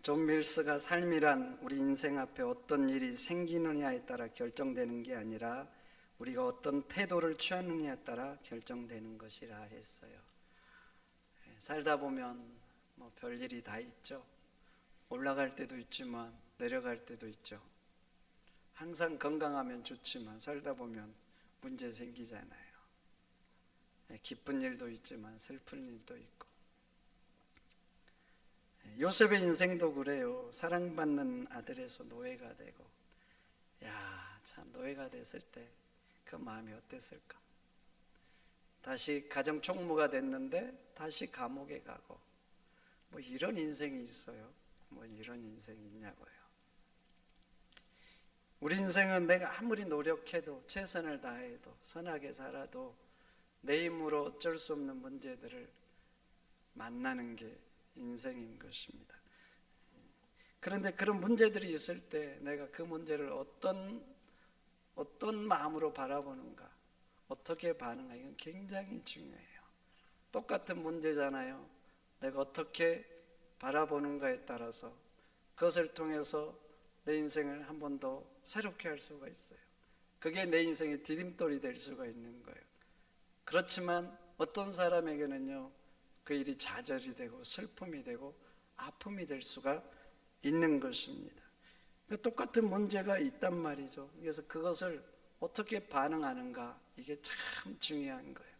존 밀스가 삶이란 우리 인생 앞에 어떤 일이 생기느냐에 따라 결정되는 게 아니라 우리가 어떤 태도를 취하느냐에 따라 결정되는 것이라 했어요. 살다 보면 뭐 별일이 다 있죠. 올라갈 때도 있지만 내려갈 때도 있죠. 항상 건강하면 좋지만 살다 보면 문제 생기잖아요. 기쁜 일도 있지만 슬픈 일도 있고. 요셉의 인생도 그래요. 사랑받는 아들에서 노예가 되고, 참 노예가 됐을 때 그 마음이 어땠을까? 다시 가정 총무가 됐는데 다시 감옥에 가고, 뭐 이런 인생이 있어요. 뭐 이런 인생이 있냐고요. 우리 인생은 내가 아무리 노력해도 최선을 다해도 선하게 살아도 내 힘으로 어쩔 수 없는 문제들을 만나는 게 인생인 것입니다. 그런데 그런 문제들이 있을 때 내가 그 문제를 어떤 마음으로 바라보는가, 어떻게 반응하는가, 이건 굉장히 중요해요. 똑같은 문제잖아요. 내가 어떻게 바라보는가에 따라서 그것을 통해서 내 인생을 한 번 더 새롭게 할 수가 있어요. 그게 내 인생의 디딤돌이 될 수가 있는 거예요. 그렇지만 어떤 사람에게는요, 그 일이 좌절이 되고 슬픔이 되고 아픔이 될 수가 있는 것입니다. 똑같은 문제가 있단 말이죠. 그래서 그것을 어떻게 반응하는가, 이게 참 중요한 거예요.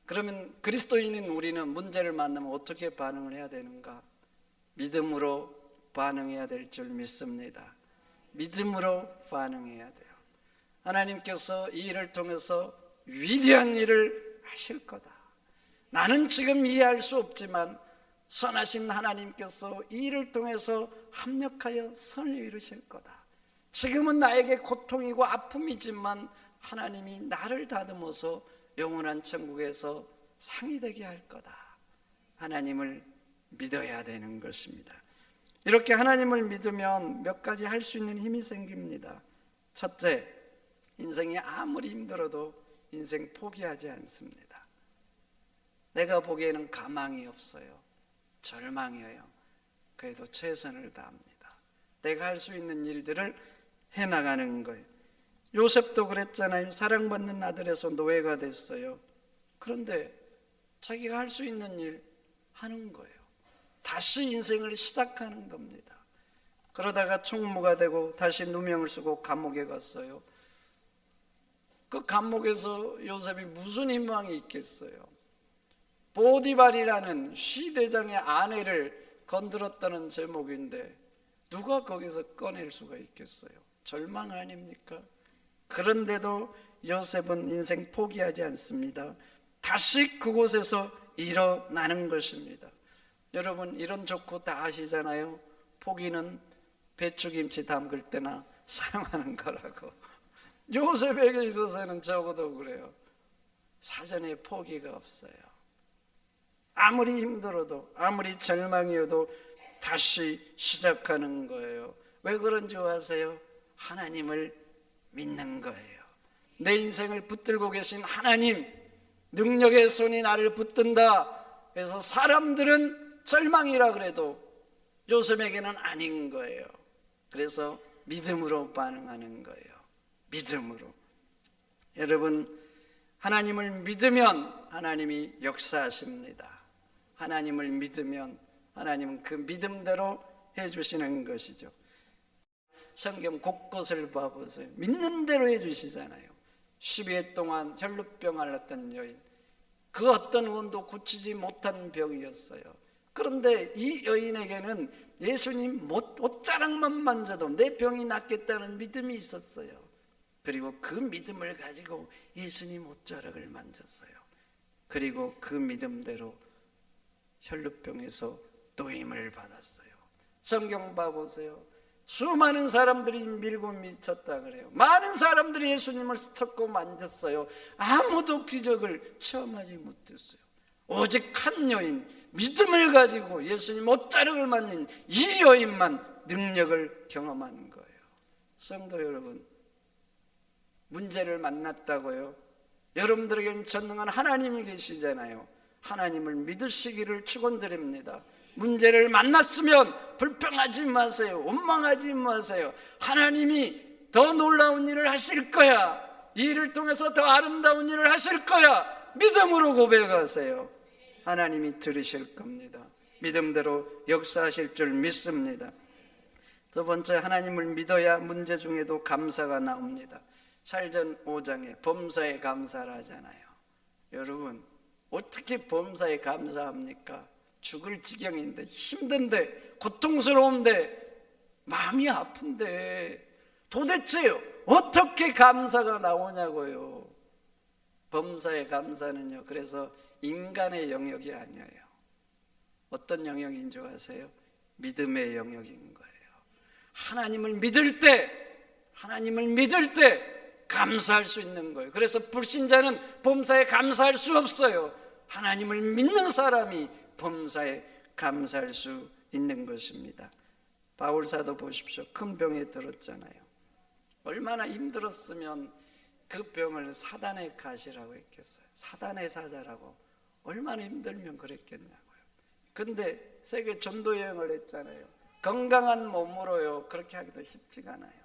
그러면 그리스도인인 우리는 문제를 만나면 어떻게 반응을 해야 되는가? 믿음으로 반응해야 될 줄 믿습니다. 믿음으로 반응해야 돼요. 하나님께서 이 일을 통해서 위대한 일을 하실 거다. 나는 지금 이해할 수 없지만 선하신 하나님께서 이 일을 통해서 합력하여 선을 이루실 거다. 지금은 나에게 고통이고 아픔이지만 하나님이 나를 다듬어서 영원한 천국에서 상이 되게 할 거다. 하나님을 믿어야 되는 것입니다. 이렇게 하나님을 믿으면 몇 가지 할 수 있는 힘이 생깁니다. 첫째, 인생이 아무리 힘들어도 인생 포기하지 않습니다. 내가 보기에는 가망이 없어요. 절망이에요. 그래도 최선을 다합니다. 내가 할 수 있는 일들을 해나가는 거예요. 요셉도 그랬잖아요. 사랑받는 아들에서 노예가 됐어요. 그런데 자기가 할 수 있는 일 하는 거예요. 다시 인생을 시작하는 겁니다. 그러다가 총무가 되고 다시 누명을 쓰고 감옥에 갔어요. 그 감옥에서 요셉이 무슨 희망이 있겠어요? 보디발이라는 시대장의 아내를 건드렸다는 제목인데 누가 거기서 꺼낼 수가 있겠어요? 절망 아닙니까? 그런데도 요셉은 인생 포기하지 않습니다. 다시 그곳에서 일어나는 것입니다. 여러분, 이런 조크 다 아시잖아요. 포기는 배추김치 담글 때나 사용하는 거라고. 요셉에게 있어서는 적어도 그래요. 사전에 포기가 없어요. 아무리 힘들어도 아무리 절망이어도 다시 시작하는 거예요. 왜 그런 줄 아세요? 하나님을 믿는 거예요. 내 인생을 붙들고 계신 하나님, 능력의 손이 나를 붙든다. 그래서 사람들은 절망이라 그래도 요셉에게는 아닌 거예요. 그래서 믿음으로 반응하는 거예요. 믿음으로. 여러분, 하나님을 믿으면 하나님이 역사하십니다. 하나님을 믿으면 하나님은 그 믿음대로 해주시는 것이죠. 성경 곳곳을 봐보세요. 믿는 대로 해주시잖아요. 12회 동안 혈루병 앓았던 여인, 그 어떤 원도 고치지 못한 병이었어요. 그런데 이 여인에게는 예수님 옷자락만 만져도 내 병이 낫겠다는 믿음이 있었어요. 그리고 그 믿음을 가지고 예수님 옷자락을 만졌어요. 그리고 그 믿음대로 혈루병에서 노임을 받았어요. 성경 봐보세요. 수많은 사람들이 밀고 미쳤다 그래요. 많은 사람들이 예수님을 스쳤고 만졌어요. 아무도 기적을 체험하지 못했어요. 오직 한 여인, 믿음을 가지고 예수님 옷자락을 만진 이 여인만 능력을 경험한 거예요. 성도 여러분, 문제를 만났다고요? 여러분들에게는 전능한 하나님이 계시잖아요. 하나님을 믿으시기를 축원드립니다. 문제를 만났으면 불평하지 마세요. 원망하지 마세요. 하나님이 더 놀라운 일을 하실 거야. 이 일을 통해서 더 아름다운 일을 하실 거야. 믿음으로 고백하세요. 하나님이 들으실 겁니다. 믿음대로 역사하실 줄 믿습니다. 두 번째, 하나님을 믿어야 문제 중에도 감사가 나옵니다. 살전 5장에 범사에 감사를 하잖아요. 여러분, 어떻게 범사에 감사합니까? 죽을 지경인데, 힘든데, 고통스러운데, 마음이 아픈데 도대체 어떻게 감사가 나오냐고요. 범사에 감사는요, 그래서 인간의 영역이 아니에요. 어떤 영역인 줄 아세요? 믿음의 영역인 거예요. 하나님을 믿을 때 감사할 수 있는 거예요. 그래서 불신자는 범사에 감사할 수 없어요. 하나님을 믿는 사람이 범사에 감사할 수 있는 것입니다. 바울사도 보십시오. 큰 병에 들었잖아요. 얼마나 힘들었으면 그 병을 사단의 가시라고 했겠어요. 사단의 사자라고. 얼마나 힘들면 그랬겠냐고요. 근데 세계 전도 여행을 했잖아요. 건강한 몸으로요, 그렇게 하기도 쉽지가 않아요.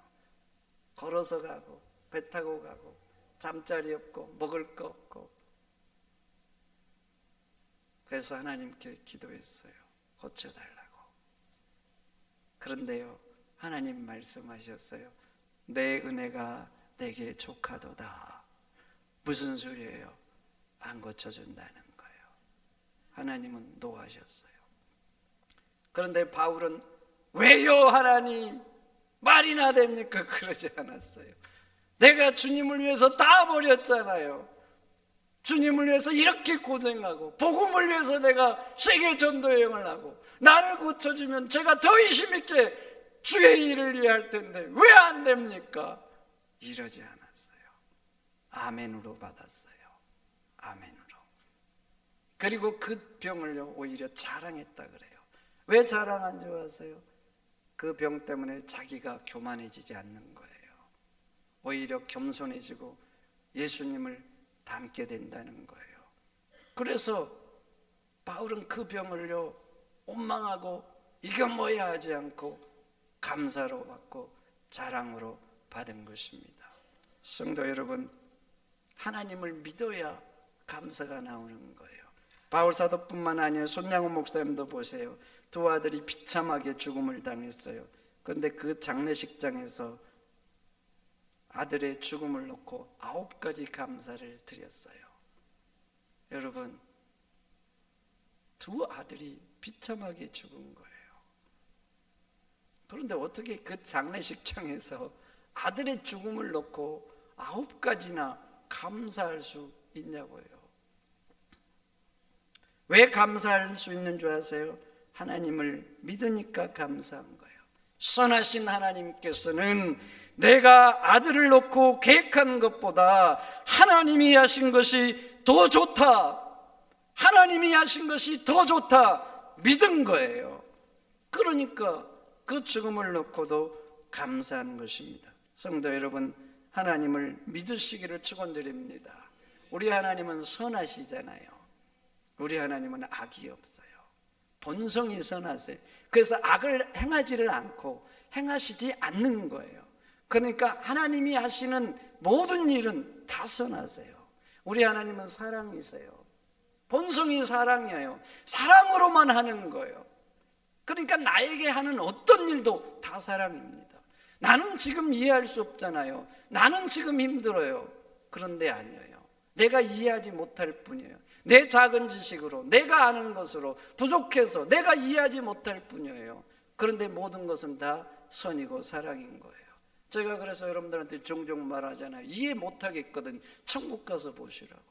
걸어서 가고 배 타고 가고 잠자리 없고 먹을 거 없고. 그래서 하나님께 기도했어요. 고쳐달라고. 그런데요, 하나님 말씀하셨어요. 내 은혜가 내게 족하도다. 무슨 소리예요? 안 고쳐준다는 거예요. 하나님은 노하셨어요. 그런데 바울은 왜요 하나님? 말이나 됩니까? 그러지 않았어요. 내가 주님을 위해서 다 버렸잖아요. 주님을 위해서 이렇게 고생하고 복음을 위해서 내가 세계 전도 여행을 하고 나를 고쳐주면 제가 더 힘있게 주의 일을 위해 할 텐데 왜 안 됩니까? 이러지 않았어요. 아멘으로 받았어요. 아멘으로. 그리고 그 병을요, 오히려 자랑했다 그래요. 왜 자랑한 줄 아세요? 그 병 때문에 자기가 교만해지지 않는 거예요. 오히려 겸손해지고 예수님을 닮게 된다는 거예요. 그래서 바울은 그 병을요, 원망하고 이거 뭐야 하지 않고 감사로 받고 자랑으로 받은 것입니다. 성도 여러분, 하나님을 믿어야 감사가 나오는 거예요. 바울 사도뿐만 아니라 손양호 목사님도 보세요. 두 아들이 비참하게 죽음을 당했어요. 그런데 그 장례식장에서 아들의 죽음을 놓고 9가지 감사를 드렸어요. 여러분, 두 아들이 비참하게 죽은 거예요. 그런데 어떻게 그 장례식장에서 아들의 죽음을 놓고 9가지나 감사할 수 있냐고요. 왜 감사할 수 있는 줄 아세요? 하나님을 믿으니까 감사한 거예요. 선하신 하나님께서는 내가 아들을 놓고 계획한 것보다 하나님이 하신 것이 더 좋다. 하나님이 하신 것이 더 좋다. 믿은 거예요. 그러니까 그 죽음을 놓고도 감사한 것입니다. 성도 여러분, 하나님을 믿으시기를 축원드립니다. 우리 하나님은 선하시잖아요. 우리 하나님은 악이 없어요. 본성이 선하세요. 그래서 악을 행하지를 않고 행하시지 않는 거예요. 그러니까 하나님이 하시는 모든 일은 다 선하세요. 우리 하나님은 사랑이세요. 본성이 사랑이에요. 사랑으로만 하는 거예요. 그러니까 나에게 하는 어떤 일도 다 사랑입니다. 나는 지금 이해할 수 없잖아요. 나는 지금 힘들어요. 그런데 아니에요. 내가 이해하지 못할 뿐이에요. 내 작은 지식으로, 내가 아는 것으로 부족해서 내가 이해하지 못할 뿐이에요. 그런데 모든 것은 다 선이고 사랑인 거예요. 제가 그래서 여러분들한테 종종 말하잖아요. 이해 못하겠거든. 천국 가서 보시라고.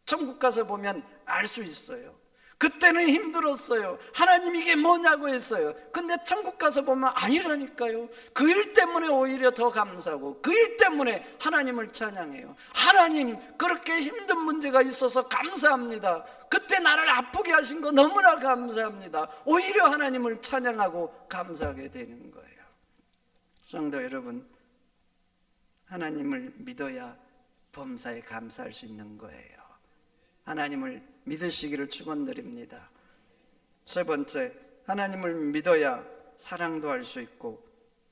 천국 가서 보면 알 수 있어요. 그때는 힘들었어요. 하나님 이게 뭐냐고 했어요. 근데 천국 가서 보면 아니라니까요. 그 일 때문에 오히려 더 감사하고 그 일 때문에 하나님을 찬양해요. 하나님, 그렇게 힘든 문제가 있어서 감사합니다. 그때 나를 아프게 하신 거 너무나 감사합니다. 오히려 하나님을 찬양하고 감사하게 되는 거예요. 성도 여러분, 하나님을 믿어야 범사에 감사할 수 있는 거예요. 하나님을 믿으시기를 축원드립니다. 세 번째, 하나님을 믿어야 사랑도 할 수 있고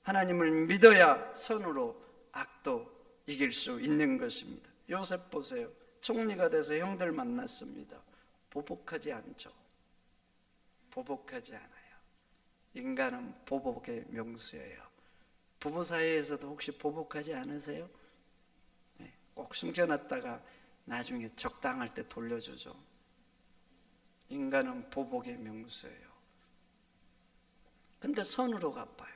하나님을 믿어야 선으로 악도 이길 수 있는 것입니다. 요셉 보세요. 총리가 돼서 형들 만났습니다. 보복하지 않죠. 보복하지 않아요. 인간은 보복의 명수예요. 부부 사이에서도 혹시 보복하지 않으세요? 네, 꼭 숨겨놨다가 나중에 적당할 때 돌려주죠. 인간은 보복의 명수예요. 근데 선으로 갚아요.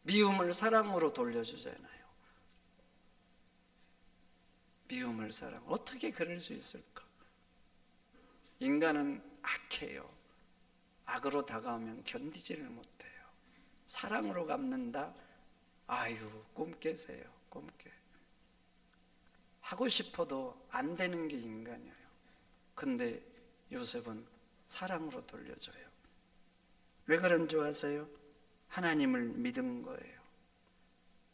미움을 사랑으로 돌려주잖아요. 미움을 사랑. 어떻게 그럴 수 있을까? 인간은 악해요. 악으로 다가오면 견디지를 못해요. 사랑으로 갚는다? 아유, 꿈 깨세요. 꿈 깨. 하고 싶어도 안 되는 게 인간이에요. 근데 요셉은 사랑으로 돌려줘요. 왜 그런 줄 아세요? 하나님을 믿은 거예요.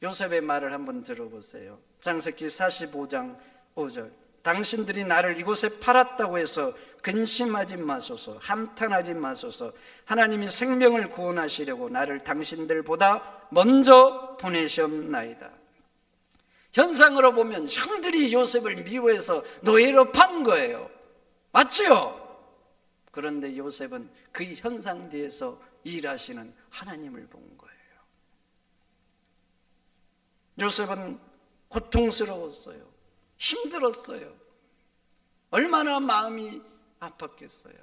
요셉의 말을 한번 들어보세요. 창세기 45장 5절. 당신들이 나를 이곳에 팔았다고 해서 근심하지 마소서, 함탄하지 마소서. 하나님이 생명을 구원하시려고 나를 당신들보다 먼저 보내셨나이다. 현상으로 보면 형들이 요셉을 미워해서 노예로 판 거예요. 맞죠? 그런데 요셉은 그 현상 뒤에서 일하시는 하나님을 본 거예요. 요셉은 고통스러웠어요. 힘들었어요. 얼마나 마음이 아팠겠어요.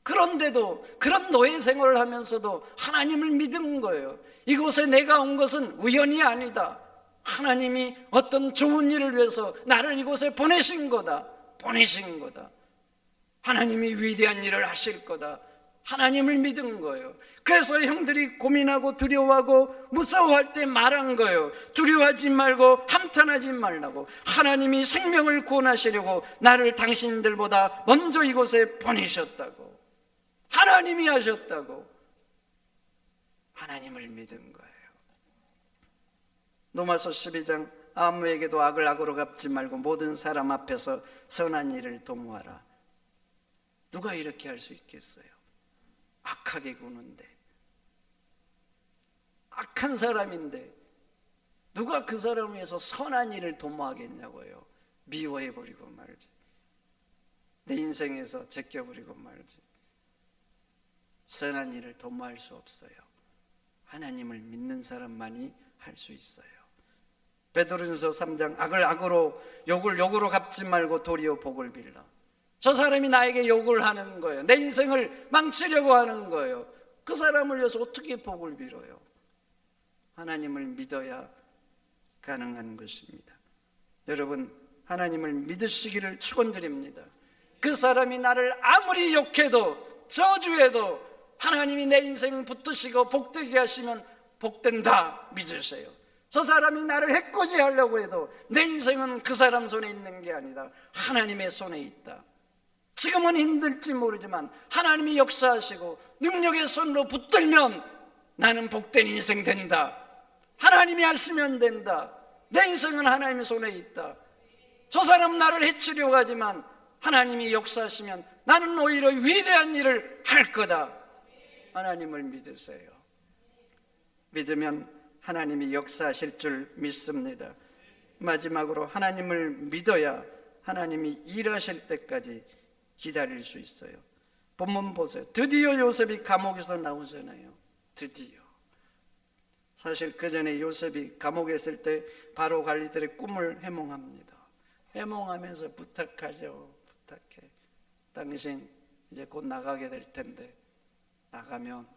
그런데도 그런 노예 생활을 하면서도 하나님을 믿은 거예요. 이곳에 내가 온 것은 우연이 아니다. 하나님이 어떤 좋은 일을 위해서 나를 이곳에 보내신 거다. 보내신 거다. 하나님이 위대한 일을 하실 거다. 하나님을 믿은 거예요. 그래서 형들이 고민하고 두려워하고 무서워할 때 말한 거예요. 두려워하지 말고 함탄하지 말라고. 하나님이 생명을 구원하시려고 나를 당신들보다 먼저 이곳에 보내셨다고. 하나님이 하셨다고. 하나님을 믿은 거예요. 로마서 12장 아무에게도 악을 악으로 갚지 말고 모든 사람 앞에서 선한 일을 도모하라. 누가 이렇게 할 수 있겠어요? 악하게 구는데, 악한 사람인데 누가 그 사람을 위해서 선한 일을 도모하겠냐고요. 미워해버리고 말지, 내 인생에서 제껴버리고 말지. 선한 일을 도모할 수 없어요. 하나님을 믿는 사람만이 할 수 있어요. 베드로전서 3장 악을 악으로 욕을 욕으로 갚지 말고 도리어 복을 빌라. 저 사람이 나에게 욕을 하는 거예요. 내 인생을 망치려고 하는 거예요. 그 사람을 위해서 어떻게 복을 빌어요? 하나님을 믿어야 가능한 것입니다. 여러분, 하나님을 믿으시기를 축원드립니다. 그 사람이 나를 아무리 욕해도 저주해도 하나님이 내 인생을 붙드시고 복되게 하시면 복된다 믿으세요. 저 사람이 나를 해코지 하려고 해도 내 인생은 그 사람 손에 있는 게 아니다. 하나님의 손에 있다. 지금은 힘들지 모르지만 하나님이 역사하시고 능력의 손으로 붙들면 나는 복된 인생 된다. 하나님이 하시면 된다. 내 인생은 하나님의 손에 있다. 저 사람 나를 해치려고 하지만 하나님이 역사하시면 나는 오히려 위대한 일을 할 거다. 하나님을 믿으세요. 믿으면 하나님이 역사하실 줄 믿습니다. 마지막으로 하나님을 믿어야 하나님이 일하실 때까지 기다릴 수 있어요. 본문 보세요. 드디어 요셉이 감옥에서 나오잖아요. 드디어. 사실 그 전에 요셉이 감옥에 있을 때 바로 관리들의 꿈을 해몽합니다. 해몽하면서 부탁하죠. 부탁해. 당신 이제 곧 나가게 될 텐데 나가면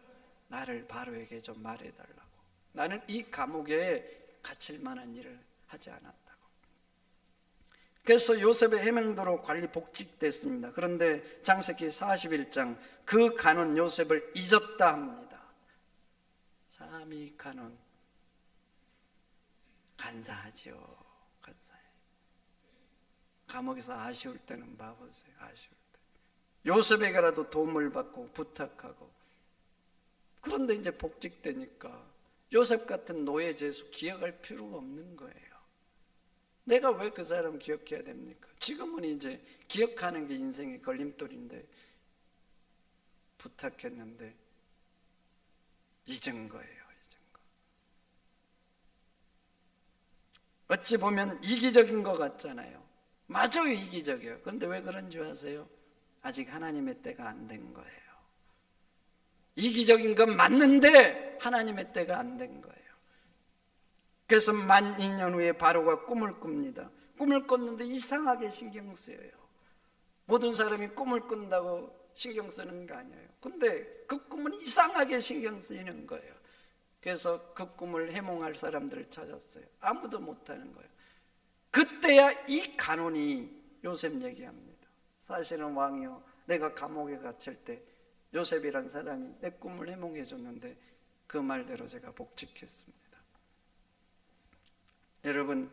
나를 바로에게 좀 말해달라고. 나는 이 감옥에 갇힐 만한 일을 하지 않았다고. 그래서 요셉의 해명도로 관리 복직됐습니다. 그런데 창세기 41장 그 간은 요셉을 잊었다 합니다. 참 이 간은 간사하죠. 간사해. 감옥에서 아쉬울 때는 봐보세요. 아쉬울 때 요셉에게라도 도움을 받고 부탁하고. 그런데 이제 복직되니까 요셉 같은 노예 제수 기억할 필요가 없는 거예요. 내가 왜 그 사람 기억해야 됩니까? 지금은 이제 기억하는 게 인생의 걸림돌인데 부탁했는데 잊은 거예요. 잊은 거. 어찌 보면 이기적인 것 같잖아요. 맞아요, 이기적이에요. 그런데 왜 그런 줄 아세요? 아직 하나님의 때가 안 된 거예요. 이기적인 건 맞는데 하나님의 때가 안 된 거예요. 그래서 1200년 후에 바로가 꿈을 꿉니다. 꿈을 꿨는데 이상하게 신경 쓰여요. 모든 사람이 꿈을 꾼다고 신경 쓰는 거 아니에요. 근데 그 꿈은 이상하게 신경 쓰이는 거예요. 그래서 그 꿈을 해몽할 사람들을 찾았어요. 아무도 못하는 거예요. 그때야 이 간혼이 요셉 얘기합니다. 사실은 왕이요, 내가 감옥에 갇힐 때 요셉이란 사람이 내 꿈을 해몽해 줬는데 그 말대로 제가 복직했습니다. 여러분,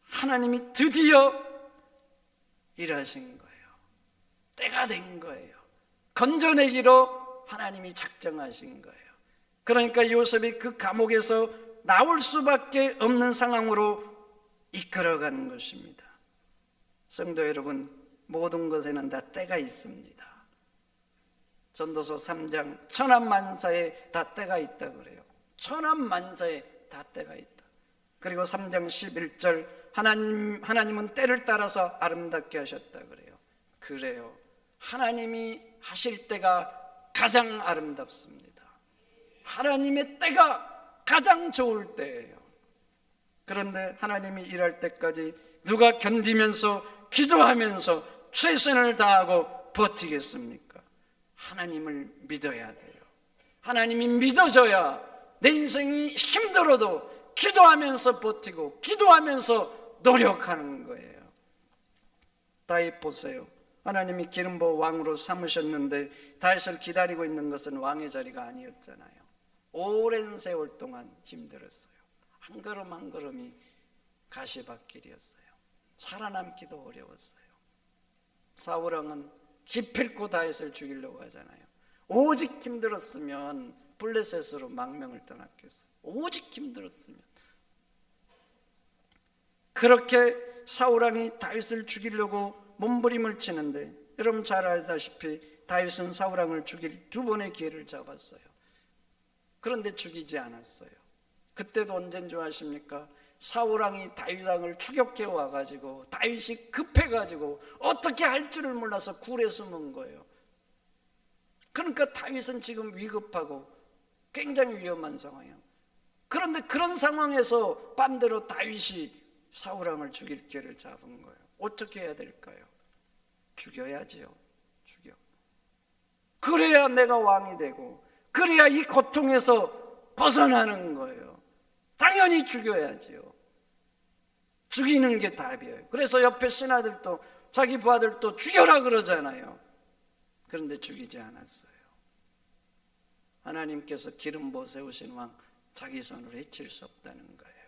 하나님이 드디어 일하신 거예요. 때가 된 거예요. 건져내기로 하나님이 작정하신 거예요. 그러니까 요셉이 그 감옥에서 나올 수밖에 없는 상황으로 이끌어가는 것입니다. 성도 여러분, 모든 것에는 다 때가 있습니다. 전도서 3장 천한만사에 다 때가 있다 그래요. 천한만사에 다 때가 있다. 그리고 3장 11절 하나님은 때를 따라서 아름답게 하셨다 그래요. 그래요. 하나님이 하실 때가 가장 아름답습니다. 하나님의 때가 가장 좋을 때예요. 그런데 하나님이 일할 때까지 누가 견디면서 기도하면서 최선을 다하고 버티겠습니까? 하나님을 믿어야 돼요. 하나님이 믿어져야 내 인생이 힘들어도 기도하면서 버티고 기도하면서 노력하는 거예요. 다윗 보세요. 하나님이 기름 부어 왕으로 삼으셨는데 다윗을 기다리고 있는 것은 왕의 자리가 아니었잖아요. 오랜 세월 동안 힘들었어요. 한 걸음 한 걸음이 가시밭길이었어요. 살아남기도 어려웠어요. 사울왕은 기필코 다윗을 죽이려고 하잖아요. 오직 힘들었으면 블레셋으로 망명을 떠났겠어요. 오직 힘들었으면. 그렇게 사울왕이 다윗을 죽이려고 몸부림을 치는데, 여러분 잘 알다시피 다윗은 사울왕을 죽일 두 번의 기회를 잡았어요. 그런데 죽이지 않았어요. 그때도 언제인 줄 아십니까? 사울왕이 다윗왕을 추격해 와가지고 다윗이 급해가지고 어떻게 할 줄을 몰라서 굴에 숨은 거예요. 그러니까 다윗은 지금 위급하고 굉장히 위험한 상황이에요. 그런데 그런 상황에서 반대로 다윗이 사울왕을 죽일 기회를 잡은 거예요. 어떻게 해야 될까요? 죽여야지요. 죽여. 그래야 내가 왕이 되고 그래야 이 고통에서 벗어나는 거예요. 당연히 죽여야지요. 죽이는 게 답이에요. 그래서 옆에 신하들도 자기 부하들도 죽여라 그러잖아요. 그런데 죽이지 않았어요. 하나님께서 기름 부어 세우신 왕 자기 손으로 해칠 수 없다는 거예요.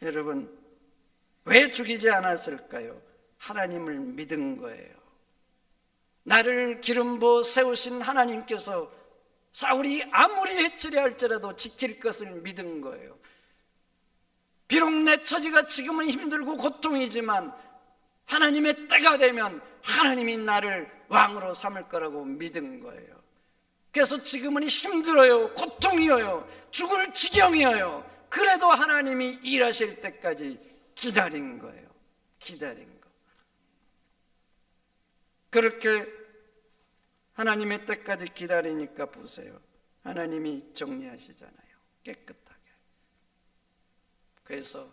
여러분, 왜 죽이지 않았을까요? 하나님을 믿은 거예요. 나를 기름 부어 세우신 하나님께서 사울이 아무리 해치려 할지라도 지킬 것을 믿은 거예요. 비록 내 처지가 지금은 힘들고 고통이지만 하나님의 때가 되면 하나님이 나를 왕으로 삼을 거라고 믿은 거예요. 그래서 지금은 힘들어요. 고통이어요. 죽을 지경이어요. 그래도 하나님이 일하실 때까지 기다린 거예요. 기다린 거. 그렇게 하나님의 때까지 기다리니까 보세요. 하나님이 정리하시잖아요. 깨끗하게. 그래서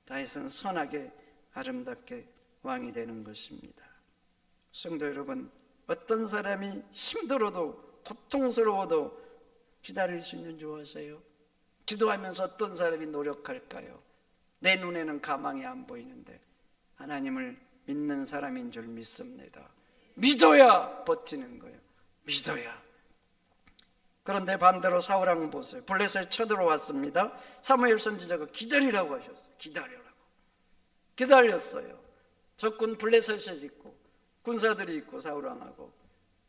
다윗은 선하게 아름답게 왕이 되는 것입니다. 성도 여러분, 어떤 사람이 힘들어도 고통스러워도 기다릴 수 있는 줄 아세요? 기도하면서 어떤 사람이 노력할까요? 내 눈에는 가망이 안 보이는데 하나님을 믿는 사람인 줄 믿습니다. 믿어야 버티는 거예요. 믿어야. 그런데 반대로 사울왕 보세요. 블레셋에 쳐들어왔습니다. 사무엘 선지자가 기다리라고 하셨어요. 기다리라고. 기다렸어요. 적군 블레셋에 있고 군사들이 있고 사울왕하고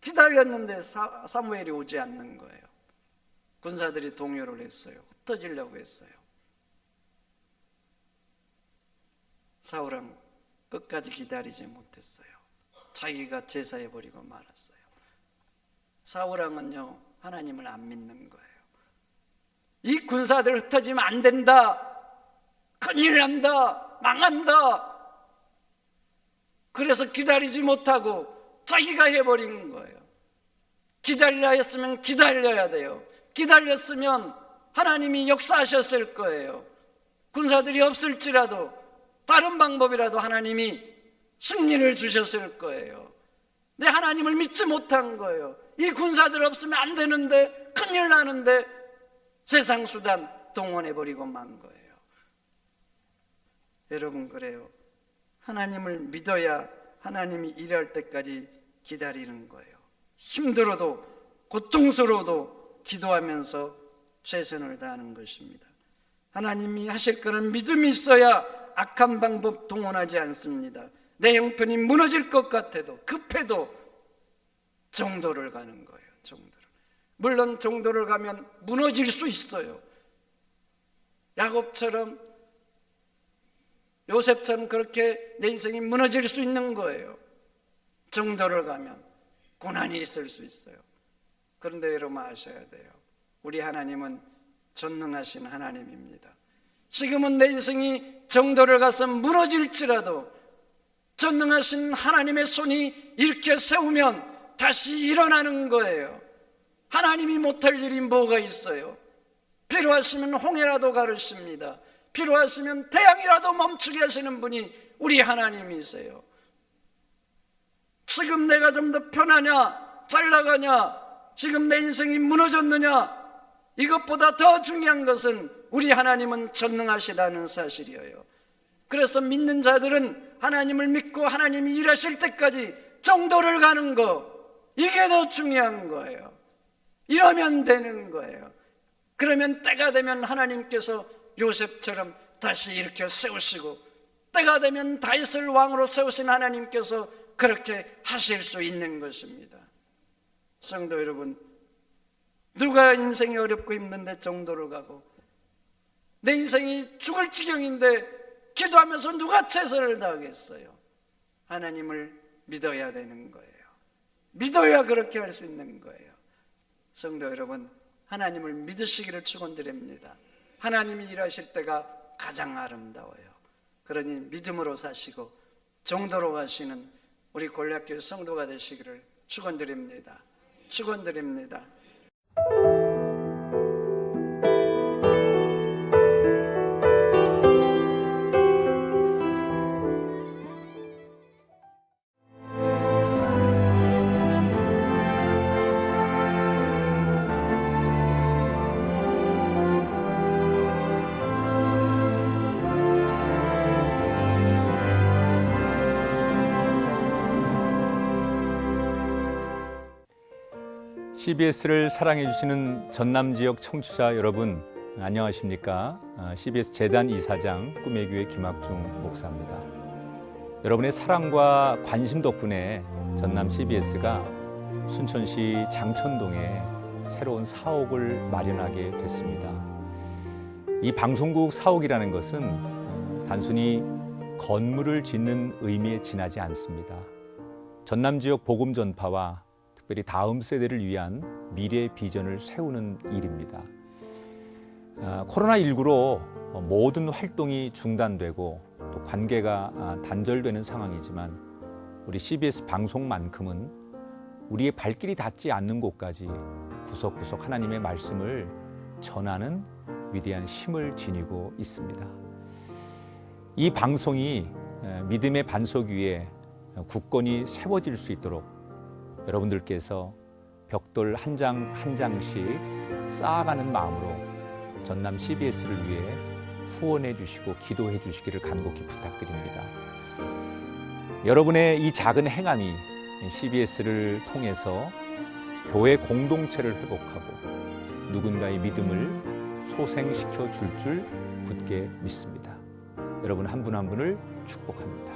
기다렸는데 사무엘이 오지 않는 거예요. 군사들이 동요를 했어요. 흩어지려고 했어요. 사울왕 끝까지 기다리지 못했어요. 자기가 제사해버리고 말았어요. 사울왕은요, 하나님을 안 믿는 거예요. 이 군사들 흩어지면 안 된다, 큰일 난다, 망한다. 그래서 기다리지 못하고 자기가 해버린 거예요. 기다리라 했으면 기다려야 돼요. 기다렸으면 하나님이 역사하셨을 거예요. 군사들이 없을지라도 다른 방법이라도 하나님이 승리를 주셨을 거예요. 근데 하나님을 믿지 못한 거예요. 이 군사들 없으면 안 되는데, 큰일 나는데 세상 수단 동원해버리고 만 거예요. 여러분, 그래요. 하나님을 믿어야 하나님이 일할 때까지 기다리는 거예요. 힘들어도 고통스러워도 기도하면서 최선을 다하는 것입니다. 하나님이 하실 거는 믿음이 있어야 악한 방법 동원하지 않습니다. 내 형편이 무너질 것 같아도, 급해도 정도를 가는 거예요. 정도를. 물론 정도를 가면 무너질 수 있어요. 야곱처럼, 요셉처럼 그렇게 내 인생이 무너질 수 있는 거예요. 정도를 가면 고난이 있을 수 있어요. 그런데 여러분 아셔야 돼요. 우리 하나님은 전능하신 하나님입니다. 지금은 내 인생이 정도를 가서 무너질지라도 전능하신 하나님의 손이 이렇게 세우면 다시 일어나는 거예요. 하나님이 못할 일이 뭐가 있어요? 필요하시면 홍해라도 가르십니다. 필요하시면 태양이라도 멈추게 하시는 분이 우리 하나님이세요. 지금 내가 좀 더 편하냐, 잘 나가냐, 지금 내 인생이 무너졌느냐, 이것보다 더 중요한 것은 우리 하나님은 전능하시다는 사실이에요. 그래서 믿는 자들은 하나님을 믿고 하나님이 일하실 때까지 정도를 가는 거, 이게 더 중요한 거예요. 이러면 되는 거예요. 그러면 때가 되면 하나님께서 요셉처럼 다시 일으켜 세우시고, 때가 되면 다윗을 왕으로 세우신 하나님께서 그렇게 하실 수 있는 것입니다. 성도 여러분, 누가 인생이 어렵고 힘든데 정도를 가고, 내 인생이 죽을 지경인데 기도하면서 누가 최선을 다하겠어요? 하나님을 믿어야 되는 거예요. 믿어야 그렇게 할 수 있는 거예요. 성도 여러분, 하나님을 믿으시기를 축원드립니다. 하나님이 일하실 때가 가장 아름다워요. 그러니 믿음으로 사시고 정도로 가시는 우리 골략교회 성도가 되시기를 축원드립니다. 축원드립니다. CBS를 사랑해 주시는 전남 지역 청취자 여러분, 안녕하십니까? CBS 재단 이사장 꿈의 교회 김학중 목사입니다. 여러분의 사랑과 관심 덕분에 전남 CBS가 순천시 장천동에 새로운 사옥을 마련하게 됐습니다. 이 방송국 사옥이라는 것은 단순히 건물을 짓는 의미에 지나지 않습니다. 전남 지역 복음 전파와 특별히 다음 세대를 위한 미래 비전을 세우는 일입니다. 코로나19로 모든 활동이 중단되고 또 관계가 단절되는 상황이지만 우리 CBS 방송만큼은 우리의 발길이 닿지 않는 곳까지 구석구석 하나님의 말씀을 전하는 위대한 힘을 지니고 있습니다. 이 방송이 믿음의 반석 위에 굳건히 세워질 수 있도록 여러분들께서 벽돌 한 장 한 장씩 쌓아가는 마음으로 전남 CBS를 위해 후원해 주시고 기도해 주시기를 간곡히 부탁드립니다. 여러분의 이 작은 행함이 CBS를 통해서 교회 공동체를 회복하고 누군가의 믿음을 소생시켜 줄 굳게 믿습니다. 여러분 한 분 한 분을 축복합니다.